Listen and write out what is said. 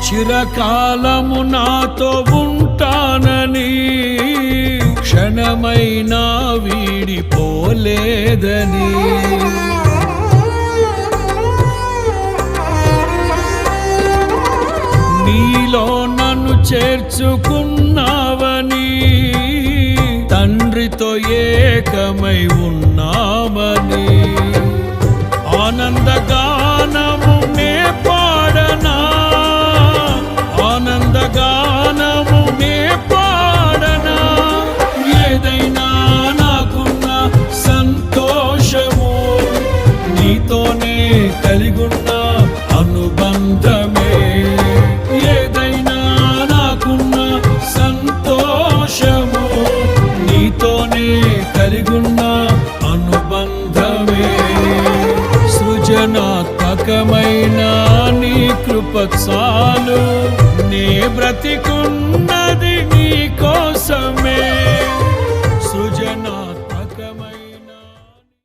చిరకాలము నాతో ఉంటానని, క్షణమైనా వీడిపోలేదని. నీలో నన్ను చేర్చుకున్నావని, తండ్రితో ఏకమై ఉన్నామని. ఆనందగానము నే పాడనా, ఆనందగానము నే పాడనా. ఏదైనా నాకున్న సంతోషము, నీతోనే కలిగున్న అనుబంధమే. ఏదైనా నాకున్న సంతోషము, నీతోనే కలిగున్న అనుబంధమే. సృజనాత్మకమైన నీ కృప చాలు, నే బ్రతికున్న